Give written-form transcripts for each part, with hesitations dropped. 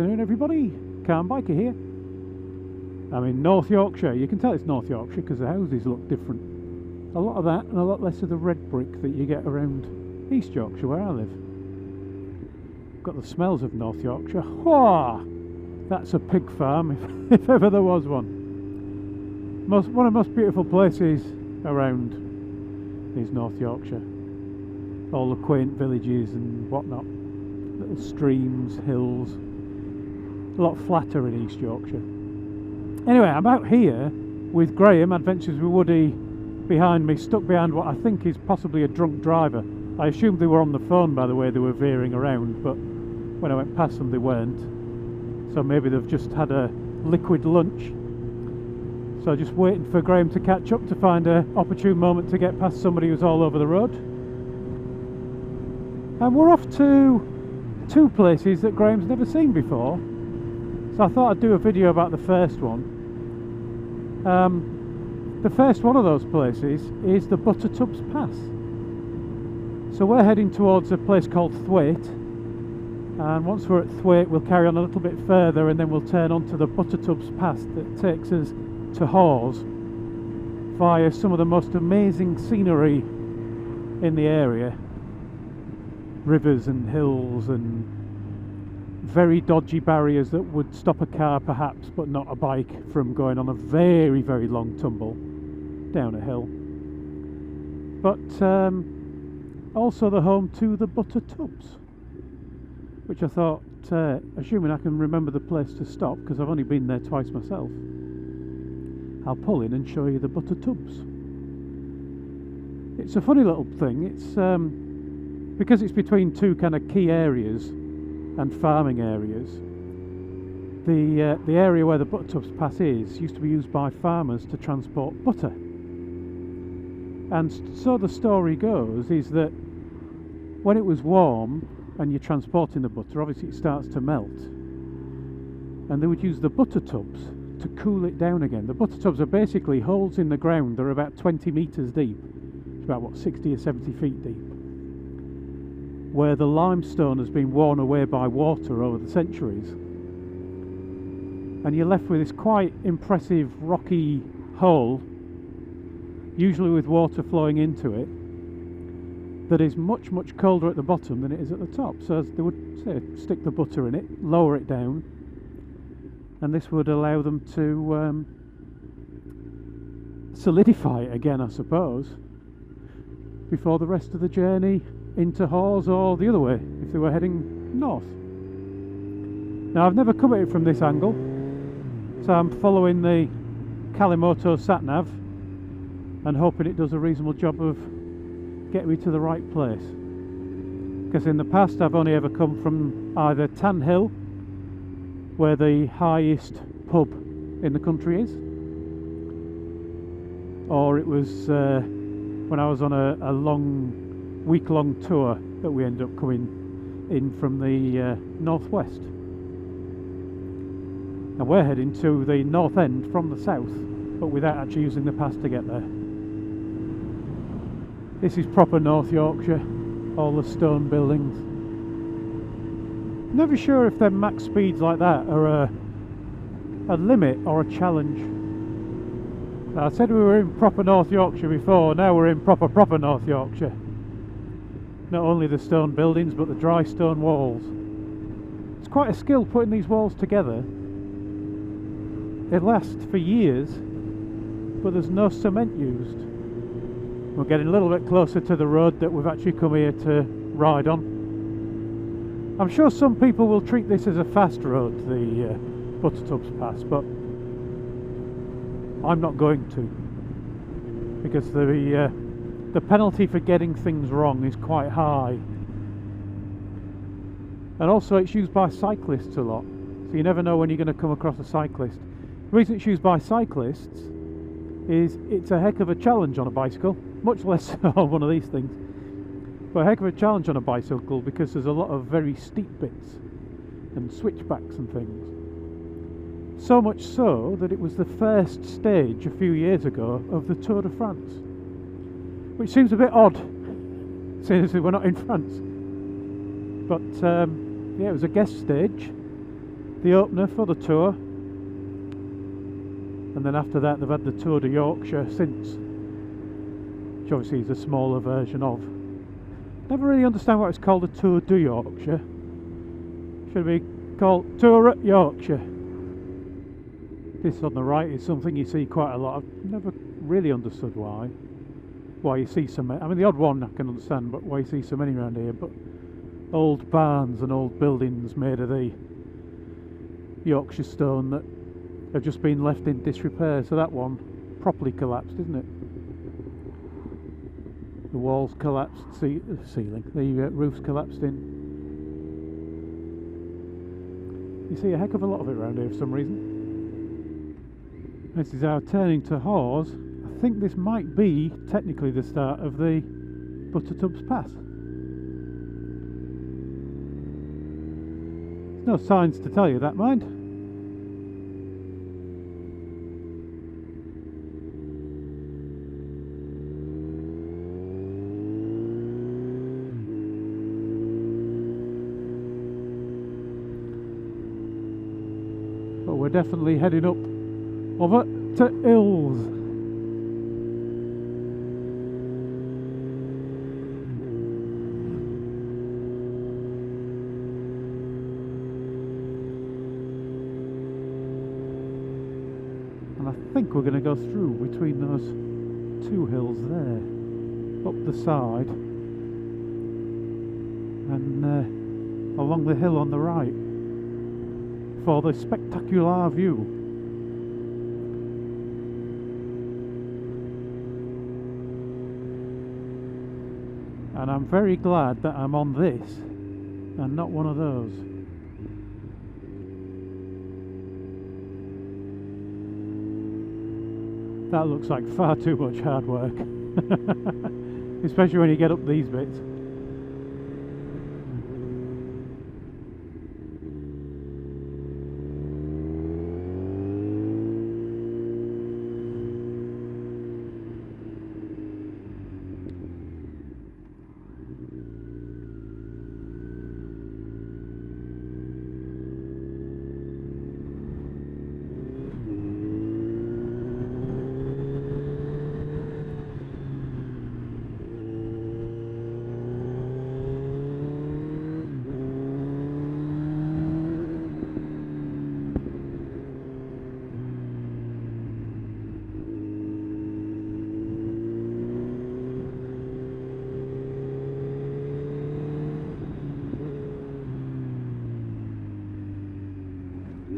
afternoon everybody, Calm Biker here. I'm in North Yorkshire. You can tell it's North Yorkshire because the houses look different. A lot of that and a lot less of the red brick that you get around East Yorkshire where I live. Got the smells of North Yorkshire. Whoa! That's a pig farm if ever there was one. One of the most beautiful places around is North Yorkshire. All the quaint villages and whatnot. Little streams, hills. A lot flatter in East Yorkshire. Anyway, I'm out here with Graham, Adventures with Woody, behind me, stuck behind what I think is possibly a drunk driver. I assumed they were on the phone by the way they were veering around, but when I went past them they weren't. So maybe they've just had a liquid lunch. So just waiting for Graham to catch up to find an opportune moment to get past somebody who's all over the road. And we're off to two places that Graham's never seen before. So I thought I'd do a video about the first one. The first one of those places is the Buttertubs Pass. So we're heading towards a place called Thwaite, and once we're at Thwaite we'll carry on a little bit further and then we'll turn onto the Buttertubs Pass that takes us to Hawes via some of the most amazing scenery in the area. Rivers and hills and very dodgy barriers that would stop a car perhaps, but not a bike from going on a very, very long tumble down a hill. But also the home to the Buttertubs, which I thought, assuming I can remember the place to stop, because I've only been there twice myself, I'll pull in and show you the Buttertubs. It's a funny little thing. It's because it's between two kind of key areas and farming areas. The area where the Buttertubs Pass is used to be used by farmers to transport butter. And so the story goes is that when it was warm and you're transporting the butter, obviously it starts to melt. And they would use the butter tubs to cool it down again. The butter tubs are basically holes in the ground. They're about 20 metres deep. It's about, what, 60 or 70 feet deep, where the limestone has been worn away by water over the centuries. And you're left with this quite impressive rocky hole, usually with water flowing into it, that is much, much colder at the bottom than it is at the top. So as they would say, stick the butter in it, lower it down, and this would allow them to solidify it again, I suppose, before the rest of the journey into Hawes or the other way if they were heading north. Now I've never come at it from this angle, so I'm following the Kalimoto sat-nav and hoping it does a reasonable job of getting me to the right place, because in the past I've only ever come from either Tan Hill, where the highest pub in the country is, or it was when I was on a long week-long tour that we ended up coming in from the northwest. And we're heading to the north end from the south, but without actually using the pass to get there. This is proper North Yorkshire, all the stone buildings. Never sure if them max speeds like that are a limit or a challenge. Now, I said we were in proper North Yorkshire before, now we're in proper North Yorkshire. Not only the stone buildings, but the dry stone walls. It's quite a skill putting these walls together. They last for years, but there's no cement used. We're getting a little bit closer to the road that we've actually come here to ride on. I'm sure some people will treat this as a fast road, the Buttertubs Pass, but I'm not going to, because the penalty for getting things wrong is quite high, and also it's used by cyclists a lot, so you never know when you're going to come across a cyclist. The reason it's used by cyclists is it's a heck of a challenge on a bicycle, much less on one of these things, but a heck of a challenge on a bicycle because there's a lot of very steep bits and switchbacks and things. So much so that it was the first stage a few years ago of the Tour de France, which seems a bit odd, seeing as we're not in France. But yeah, it was a guest stage. the opener for the tour, and then after that they've had the Tour de Yorkshire since, which obviously is a smaller version of. Never really understand why it's called a Tour de Yorkshire. Should be called Tour at Yorkshire. This on the right is something you see quite a lot. I've never really understood why you see so many. I mean, the odd one I can understand, but why you see so many around here. But old barns and old buildings made of the Yorkshire stone that have just been left in disrepair. So that one properly collapsed, isn't it? The walls collapsed, the ceiling, the roof's collapsed in. You see a heck of a lot of it around here for some reason. This is our turning to Hawes. I think this might be technically the start of the Buttertubs Pass. There's no signs to tell you that, mind. But we're definitely heading up over to hills. And I think we're going to go through between those two hills there, up the side and along the hill on the right for the spectacular view. And I'm very glad that I'm on this and not one of those. That looks like far too much hard work. Especially when you get up these bits.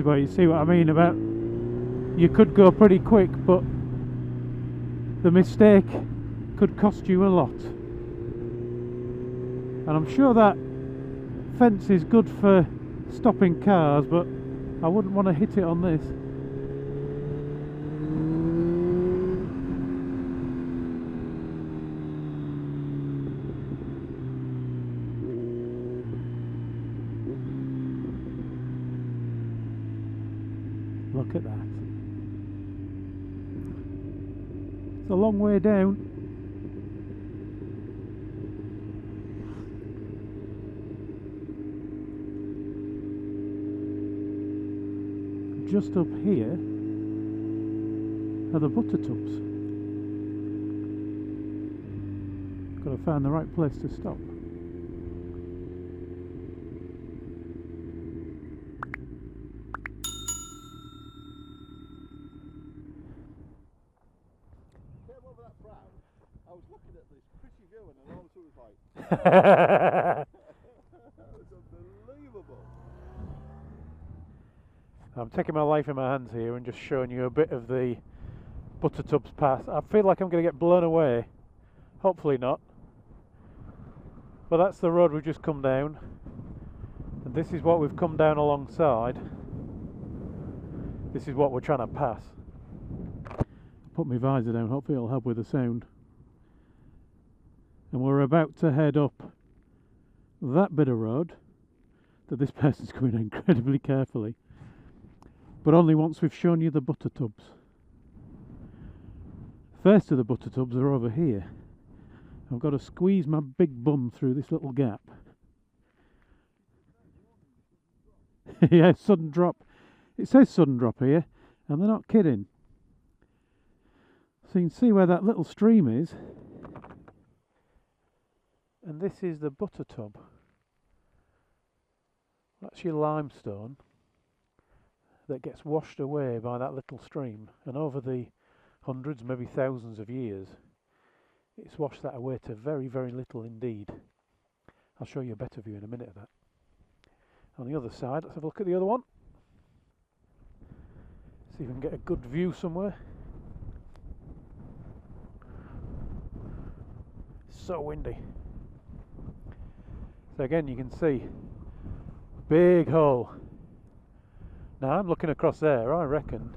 But you see what I mean about you could go pretty quick, but the mistake could cost you a lot. And I'm sure that fence is good for stopping cars, but I wouldn't want to hit it on this. Look at that. It's a long way down. Just up here are the Buttertubs. Got to find the right place to stop. I was looking at this pretty view and then all of a sudden it was like that was unbelievable. I'm taking my life in my hands here and just showing you a bit of the Buttertubs Pass. I feel like I'm going to get blown away. Hopefully not. But that's the road we've just come down. And this is what we've come down alongside. This is what we're trying to pass. Put my visor down, hopefully it'll help with the sound. And we're about to head up that bit of road that this person's coming incredibly carefully, but only once we've shown you the Buttertubs. First of the Buttertubs are over here. I've got to squeeze my big bum through this little gap. Yeah, sudden drop. It says sudden drop here, and they're not kidding. So you can see where that little stream is. And this is the Buttertub. That's your limestone that gets washed away by that little stream. And over the hundreds, maybe thousands of years, it's washed that away to very, very little indeed. I'll show you a better view in a minute of that. On the other side, let's have a look at the other one. See if we can get a good view somewhere. So windy. So again, you can see big hole. Now I'm looking across there. I reckon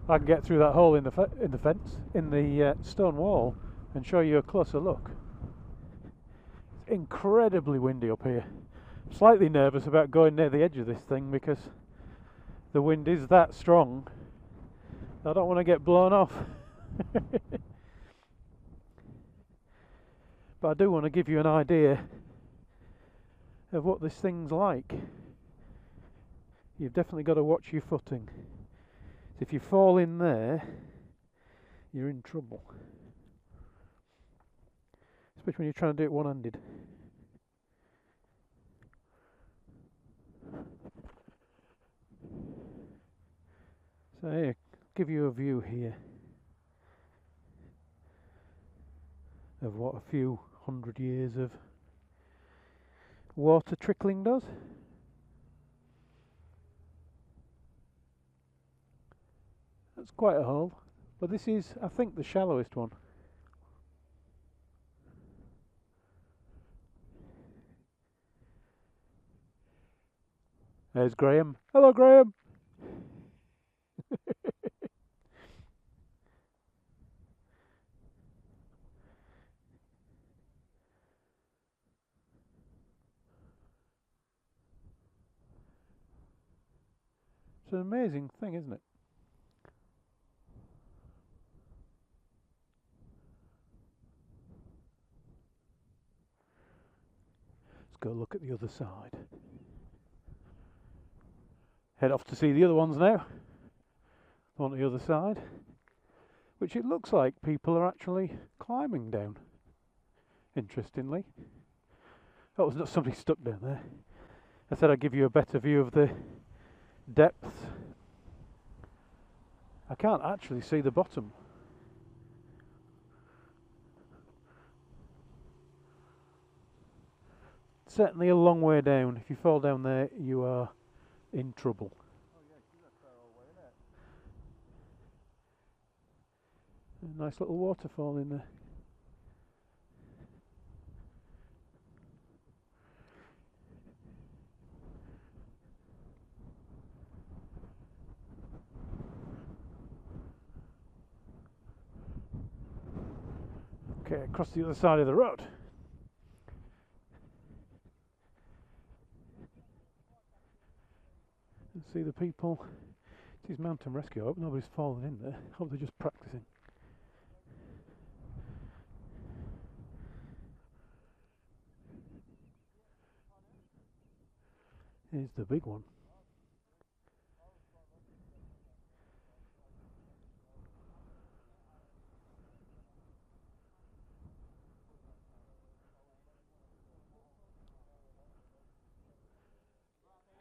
I can get through that hole in the fence, in the stone wall, and show you a closer look. It's incredibly windy up here. I'm slightly nervous about going near the edge of this thing because the wind is that strong. I don't want to get blown off. But I do want to give you an idea of what this thing's like. You've definitely got to watch your footing. If you fall in there, you're in trouble. Especially when you're trying to do it one-handed. So here, give you a view here of what a few 100 years of water trickling does. That's quite a hole, but this is, I think, the shallowest one. There's Graham. Hello, Graham. It's an amazing thing, isn't it? Let's go look at the other side. Head off to see the other ones now. On the other side, which it looks like people are actually climbing down. Interestingly. Oh, there's not somebody stuck down there. I said I'd give you a better view of the depths. I can't actually see the bottom. Certainly a long way down. If you fall down there, you are in trouble. Oh yeah, that's far away, isn't it? A nice little waterfall in there. Okay, across the other side of the road. And see the people. It is mountain rescue. I hope nobody's fallen in there. I hope they're just practicing. Here's the big one.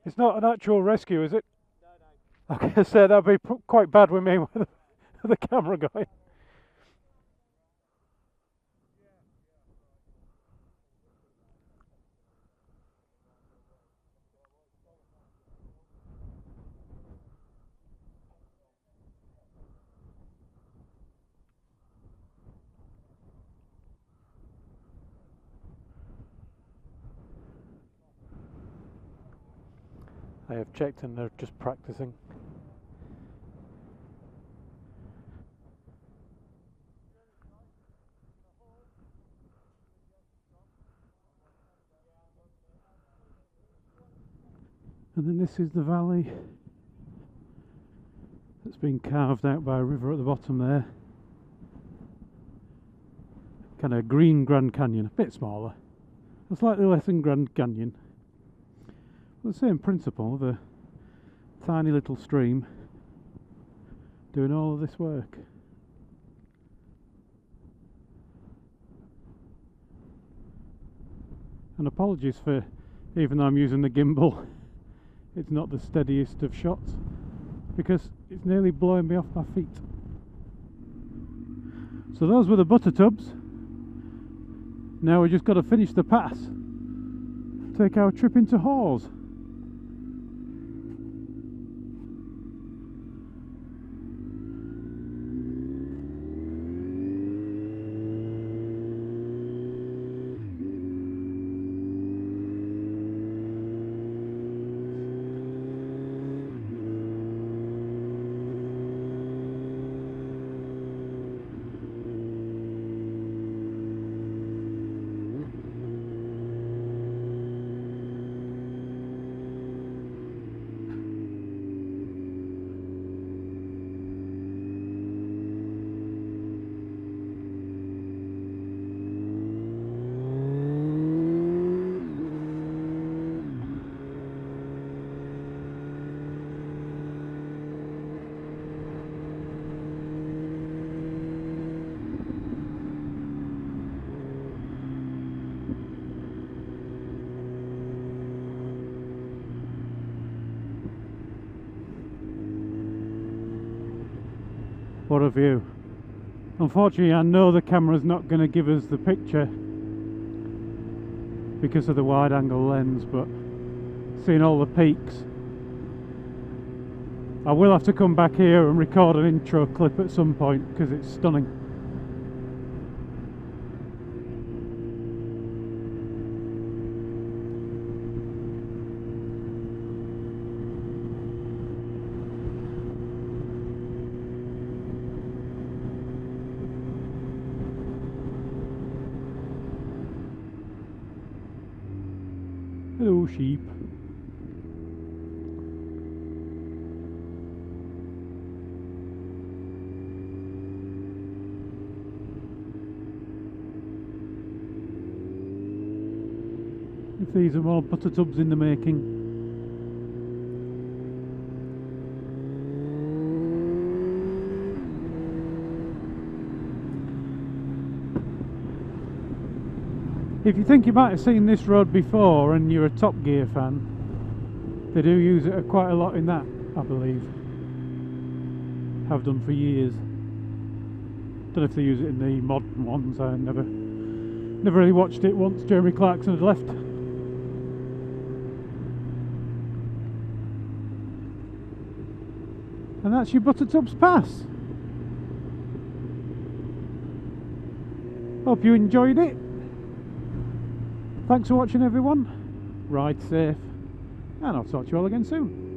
It's not an actual rescue, is it? No, no. I said that'd be quite bad with me with the camera going. I have checked and they're just practicing. And then this is the valley that's been carved out by a river at the bottom there. Kind of green Grand Canyon, a bit smaller. Slightly less than Grand Canyon. The same principle of a tiny little stream doing all of this work. And apologies for, even though I'm using the gimbal, it's not the steadiest of shots, because it's nearly blowing me off my feet. So those were the Buttertubs. Now we just got to finish the pass, take our trip into Hawes. What a view. Unfortunately, I know the camera's not going to give us the picture because of the wide angle lens, but seeing all the peaks, I will have to come back here and record an intro clip at some point because it's stunning. Hello, sheep. If these are more Buttertubs in the making. If you think you might have seen this road before and you're a Top Gear fan, they do use it quite a lot in that, I believe. Have done for years. Don't know if they use it in the modern ones. I never really watched it once Jeremy Clarkson had left. And that's your Buttertubs Pass. Hope you enjoyed it. Thanks for watching, everyone. Ride safe, and I'll talk to you all again soon.